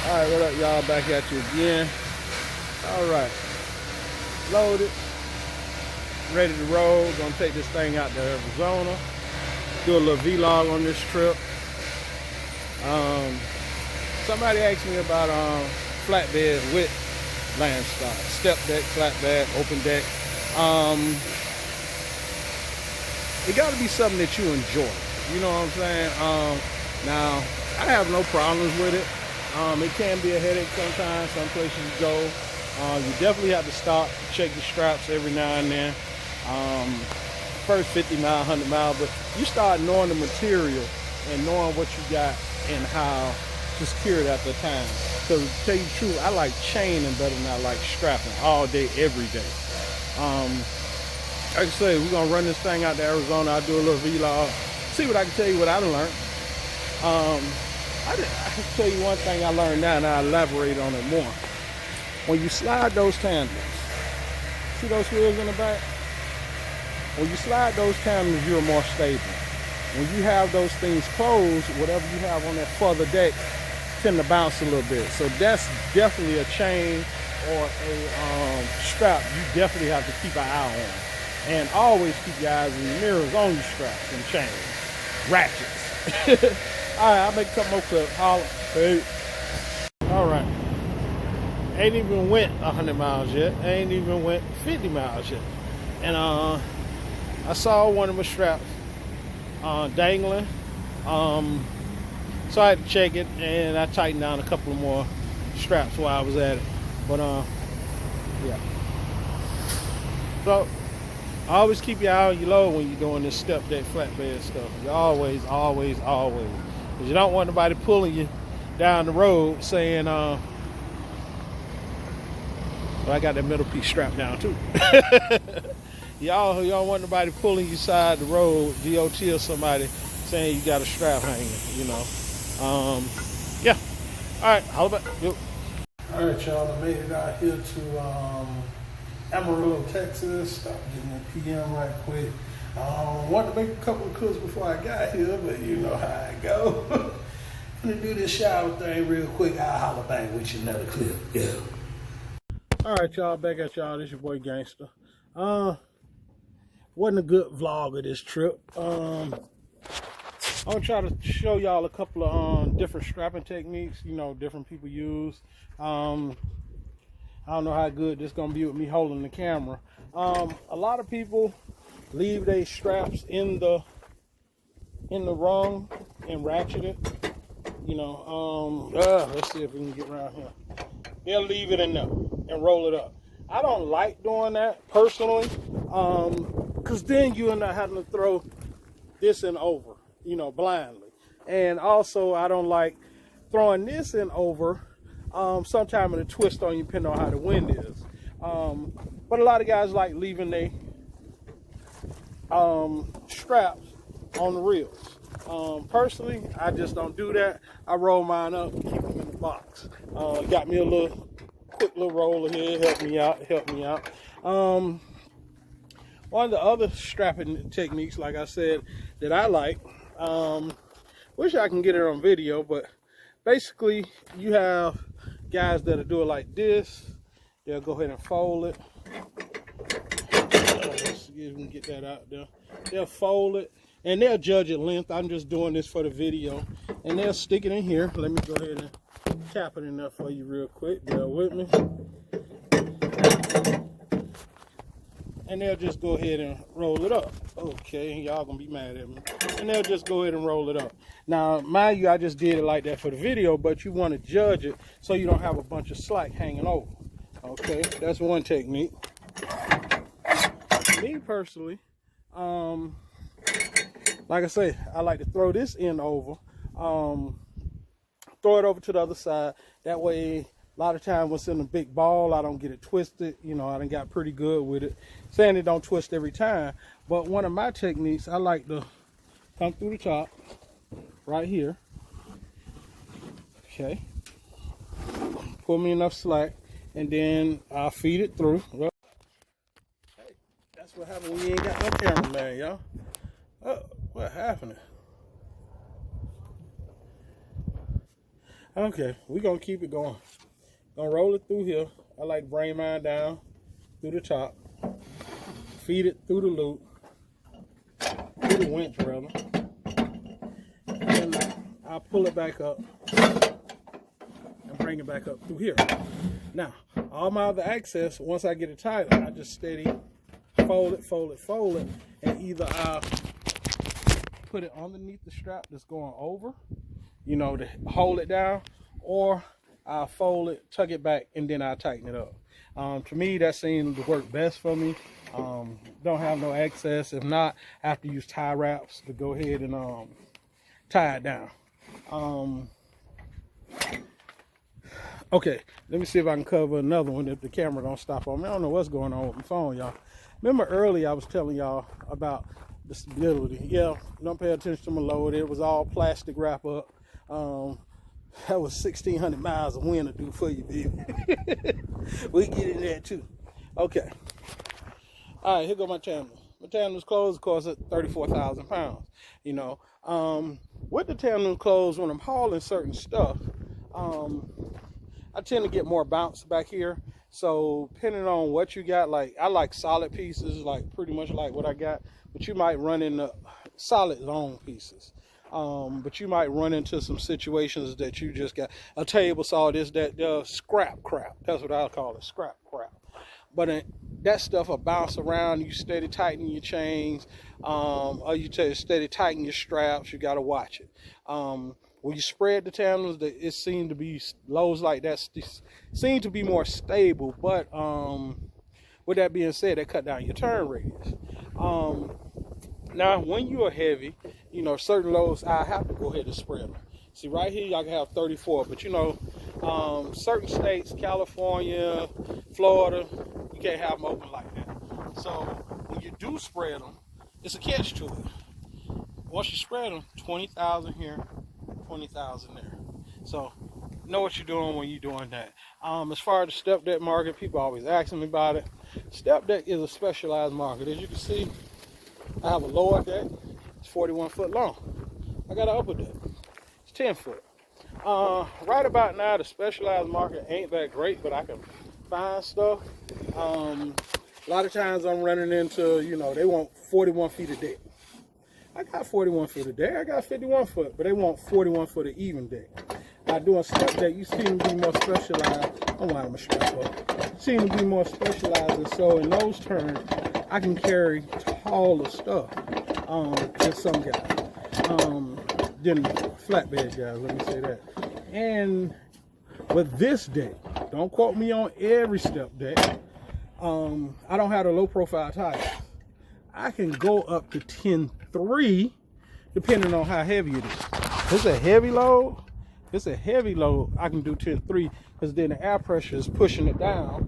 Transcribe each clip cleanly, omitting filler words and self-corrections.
All right, what up, y'all? Back at you again. All right, loaded, ready to roll. Gonna take this thing out to Arizona. Do a little vlog on this trip. Somebody asked me about flatbed with Landstar, Stepdeck, flatbed, open deck. It got to be something that you enjoy. You know what I'm saying? Now, I have no problems with it. It can be a headache sometimes. Some places you go, you definitely have to stop, check your straps every now and then. First 50 mile, 100 mile, but you start knowing the material and knowing what you got and how to secure it at the time. Because to tell you the truth, I like chaining better than I like strapping all day, every day. Like I say, we're gonna run this thing out to Arizona. I'll do a little vlog, see what I can tell you what I done learned. I can tell you one thing I learned now, and I'll elaborate on it more. When you slide those tandems, see those wheels in the back? When you slide those tandems, you're more stable. When you have those things closed, whatever you have on that further deck tend to bounce a little bit. So that's definitely a chain or a strap you definitely have to keep an eye on. And always keep your eyes in the mirrors on your straps and chains. Ratchets. All right, I'll make a couple more clips. Holla. Hey. All right. Ain't even went 100 miles yet. Ain't even went 50 miles yet. And I saw one of my straps dangling. So I had to check it, and I tightened down a couple more straps while I was at it. But yeah. So always keep your eye on your load when you're doing this step deck flatbed stuff. You always. Because you don't want nobody pulling you down the road saying, well, I got that middle piece strapped down too. Y'all don't want nobody pulling you side the road, DOT or somebody saying you got a strap hanging, you know. Yeah. All right, holla back. Yep. All right, y'all, I made it out here to Amarillo, Texas. Stop getting a PM right quick. Wanted to make a couple of clips before I got here, but you know how I go. I'm gonna do this shower thing real quick. I'll holler back with you another clip. Yeah. All right, y'all, back at y'all. This your boy Gangster. Wasn't a good vlog of this trip. I'm gonna try to show y'all a couple of different strapping techniques, you know, different people use. I don't know how good this gonna be with me holding the camera. A lot of people leave their straps in the rung and ratchet it. You know, let's see if we can get around here. They'll leave it in there and roll it up. I don't like doing that personally, because then you end up having to throw this in over, you know, blindly. And also, I don't like throwing this in over. Sometime it'll twist on you depending on how the wind is. But a lot of guys like leaving their straps on the reels. Personally, I just don't do that. I roll mine up and keep them in the box. Got me a quick little roller here, help me out. One of the other strapping techniques, like I said, that I like, wish I can get it on video, but basically you have guys that'll do it like this. They'll go ahead and fold it. Let's see if we can get that out there. They'll fold it and they'll judge it length. I'm just doing this for the video. And they'll stick it in here. Let me go ahead and tap it in there for you real quick. Bear with me. And they'll just go ahead and roll it up. Okay, y'all gonna be mad at me. And they'll just go ahead and roll it up. Now, mind you, I just did it like that for the video, but you want to judge it so you don't have a bunch of slack hanging over. Okay, that's one technique. Me personally, like I say, I like to throw this end over, throw it over to the other side. That way, a lot of times when it's in a big ball, I don't get it twisted. You know, I done got pretty good with it. Saying it don't twist every time, but one of my techniques, I like to come through the top, right here. Okay. Pull me enough slack, and then I'll feed it through. Well, hey, that's what happened when you ain't got no cameraman, y'all. Oh, what happened? Okay, we're gonna keep it going. Gonna roll it through here. I like to bring mine down through the top, feed it through the loop, through the winch rather, and I'll pull it back up and bring it back up through here. Now, all my other access, once I get it tight, I just steady fold it, and either I'll put it underneath the strap that's going over, you know, to hold it down, or I'll fold it, tuck it back, and then I'll tighten it up. To me, that seems to work best for me. Don't have no access. If not, I have to use tie wraps to go ahead and tie it down. Okay, let me see if I can cover another one if the camera don't stop on me. I don't know what's going on with my phone, y'all. Remember earlier I was telling y'all about the stability. Yeah, don't pay attention to my load. It was all plastic wrap up. That was 1,600 miles of wind to do for you, baby. We get in there too. Okay. All right, here go my tandem. My tandem's clothes cost 34,000 pounds. You know, with the tandem clothes, when I'm hauling certain stuff, I tend to get more bounce back here. So depending on what you got, like I like solid pieces, like pretty much like what I got, but you might run into solid long pieces. But you might run into some situations that you just got a table saw, this, that, scrap crap. That's what I'll call it, scrap crap. But that stuff will bounce around. You steady tighten your chains, or you steady tighten your straps. You got to watch it. When you spread the tandems, it seemed to be lows like that seem to be more stable. But with that being said, that cut down your turn radius. Now, when you are heavy, you know, certain loads, I have to go ahead and spread them. See, right here, y'all can have 34, but you know, certain states, California, Florida, you can't have them open like that. So when you do spread them, it's a catch to it. Once you spread them, 20,000 here, 20,000 there. So know what you're doing when you're doing that. As far as the step deck market, people always asking me about it. Step deck is a specialized market. As you can see, I have a lower deck. It's 41 foot long. I got an upper deck. It's 10 foot. Right about now, the specialized market ain't that great, but I can find stuff. A lot of times I'm running into, you know, they want 41 feet a deck. I got 41 foot a deck. I got 51 foot, but they want 41 foot of even deck. Now doing step deck, you seem to be more specialized. I'm winding my strap up. You seem to be more specialized, and so in those terms, I can carry taller stuff than some guys. Than flatbed guys, let me say that. And with this deck, don't quote me on every step deck. I don't have a low profile tires. I can go up to 10.3 depending on how heavy it is. If it's a heavy load, I can do 10.3 because then the air pressure is pushing it down,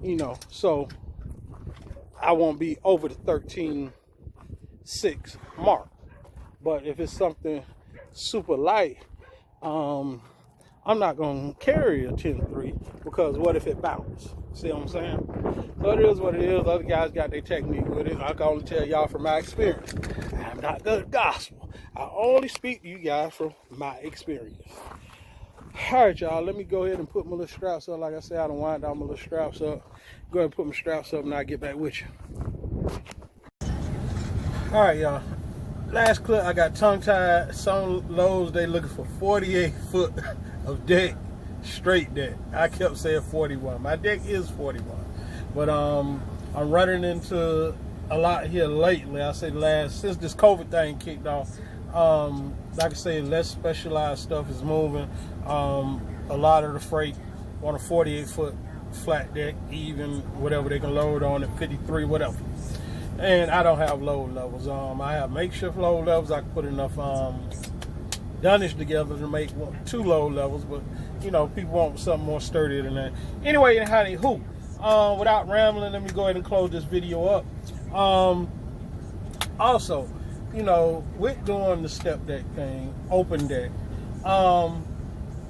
you know, so I won't be over the 13.6 mark. But if it's something super light, I'm not going to carry a 10.3 because what if it bounces? See what I'm saying? So it is what it is. Other guys got their technique with it. I can only tell y'all from my experience. I'm not good gospel. I only speak to you guys from my experience. All right, y'all. Let me go ahead and put my little straps up. Like I said, I don't wind down my little straps up. Go ahead and put my straps up and I'll get back with you. All right, y'all. Last clip, I got tongue-tied. Some loads, they looking for 48 foot of deck, straight deck. I kept saying 41. My deck is 41. But I'm running into a lot here lately. I say since this COVID thing kicked off, like I say, less specialized stuff is moving. A lot of the freight on a 48 foot flat deck, even whatever they can load on at 53, whatever. And I don't have load levels. I have makeshift load levels. I can put enough dunnage together to make 2 load levels, but you know, people want something more sturdy than that. Anyway, without rambling, let me go ahead and close this video up. Also, you know, with doing the step deck thing, open deck,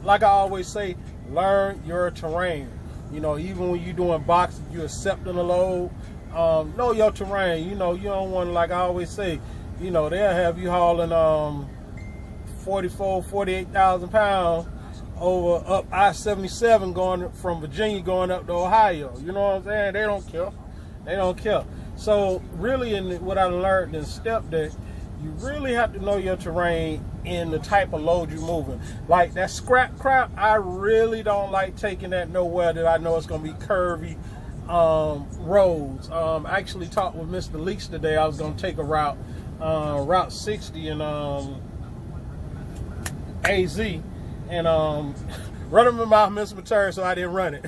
like I always say, learn your terrain. You know, even when you're doing boxing, you're accepting a load. Know your terrain. You know, you don't want to, like I always say, you know, they'll have you hauling 48,000 pounds over up I-77 going from Virginia going up to Ohio. You know what I'm saying? They don't care. They don't care. So really, what I learned in Stepdeck, you really have to know your terrain and the type of load you're moving. Like that scrap crap, I really don't like taking that nowhere that I know it's going to be curvy roads. I actually talked with Mr. Leaks today. I was going to take a route, Route 60 in AZ, and running my mouth missed my turn, so I didn't run it.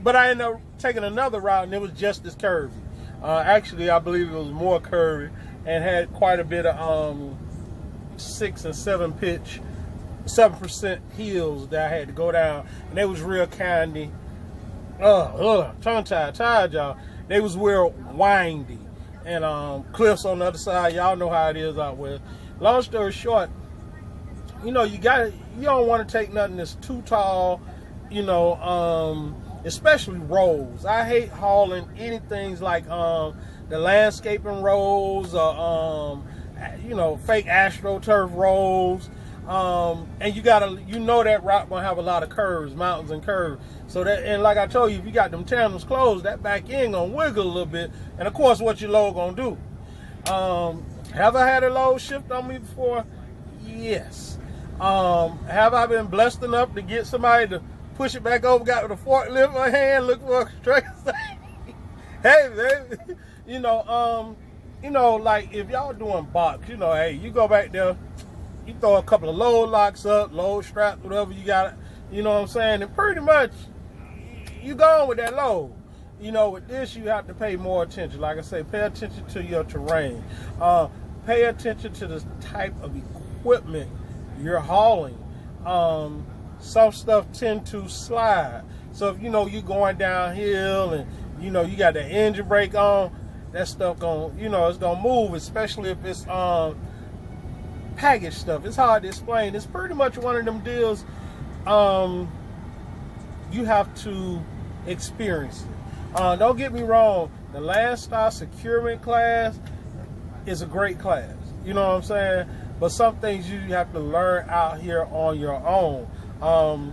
But I ended up taking another route, and it was just as curvy. Actually, I believe it was more curvy and had quite a bit of 6 and 7% hills that I had to go down, and they was real candy. Tongue tied, y'all. They was real windy, and cliffs on the other side. Y'all know how it is out west. Long story short, you know, you don't want to take nothing that's too tall, you know, especially rolls. I hate hauling anything like the landscaping rolls or you know, fake AstroTurf rolls. And you know that route gonna have a lot of curves, mountains and curves. So that, and like I told you, if you got them tandems closed, that back end gonna wiggle a little bit. And of course, what your load gonna do? Have I had a load shift on me before? Yes. Have I been blessed enough to get somebody to push it back over, got with a forklift in my hand, look for a truck? Hey, baby, you know, like if y'all doing box, you know, hey, you go back there, you throw a couple of load locks up, load straps, whatever you got, you know what I'm saying, and pretty much you going with that load. You know, with this, you have to pay more attention. Like I say, pay attention to your terrain. Pay attention to the type of equipment you're hauling. Some stuff tend to slide. So if you know you're going downhill and you know you got the engine brake on, that stuff it's gonna move, especially if it's package stuff. It's hard to explain. It's pretty much one of them deals you have to experience it. Don't get me wrong, the Landstar securement class is a great class. You know what I'm saying? But some things you have to learn out here on your own. Of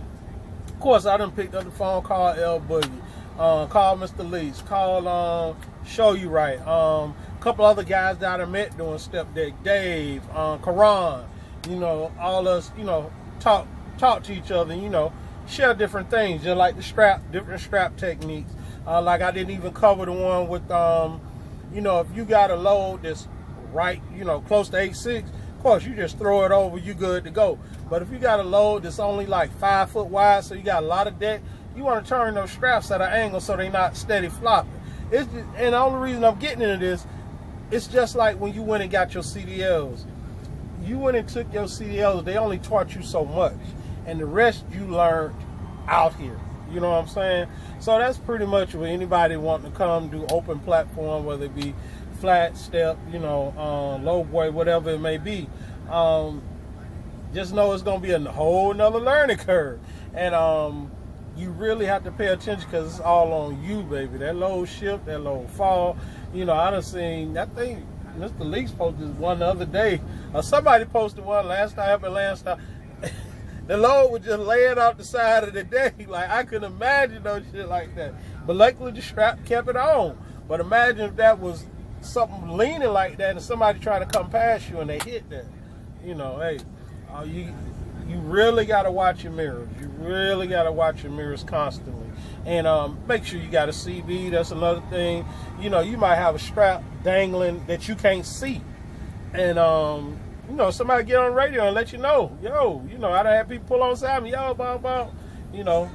course, I done picked up the phone, called L Boogie, called Mr. Leach, called Show You Right, a couple other guys that I met doing Stepdeck, Dave, Karan, you know, all us, you know, talk to each other, you know, share different things, just like the different strap techniques. Like I didn't even cover the one with, you know, if you got a load that's right, you know, close to 8.6, of course, you just throw it over, you good to go. But if you got a load that's only like 5 foot wide, so you got a lot of deck, you want to turn those straps at an angle so they're not steady flopping. And the only reason I'm getting into this, it's just like when you went and got your CDLs. You went and took your CDLs, they only taught you so much. And the rest you learned out here. You know what I'm saying? So that's pretty much what anybody wanting to come do open platform, whether it be flat, step, you know, low boy, whatever it may be. Just know it's going to be a whole nother learning curve. And you really have to pay attention because it's all on you, baby. That load shift, that load fall. You know, I done seen that thing. Mr. Leaks posted one the other day. Somebody posted one last time up at Landstar. The load was just laying off the side of the deck. Like, I couldn't imagine no shit like that. But luckily the strap kept it on. But imagine if that was something leaning like that and somebody trying to come past you and they hit that. You know, hey, you really got to watch your mirrors. You really got to watch your mirrors constantly. And make sure you got a CB. That's another thing. You know, you might have a strap dangling that you can't see. And, you know, somebody get on the radio and let you know, yo, you know, I done had people pull on side me, yo, you know,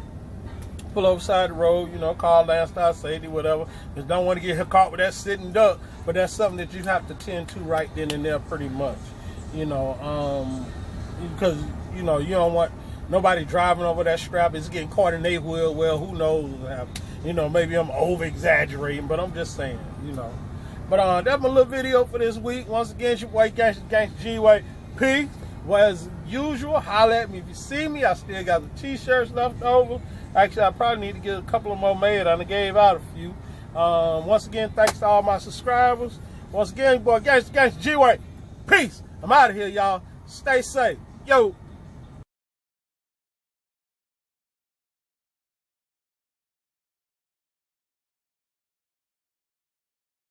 pull over side the road, you know, call Landstar, safety, whatever. Just don't want to get caught with that sitting duck. But that's something that you have to tend to right then and there pretty much, you know, because, you know, you don't want nobody driving over that strap. It's getting caught in their wheel. Well, who knows? You know, maybe I'm over-exaggerating, but I'm just saying, you know. But that's my little video for this week. Once again, it's your boy Gangsta G-Way. Peace. Well, as usual, holler at me if you see me. I still got the t-shirts left over. Actually, I probably need to get a couple of more made. I done gave out a few. Once again, thanks to all my subscribers. Once again, boy Gangsta G-Way. Peace. I'm out of here, y'all. Stay safe. Yo.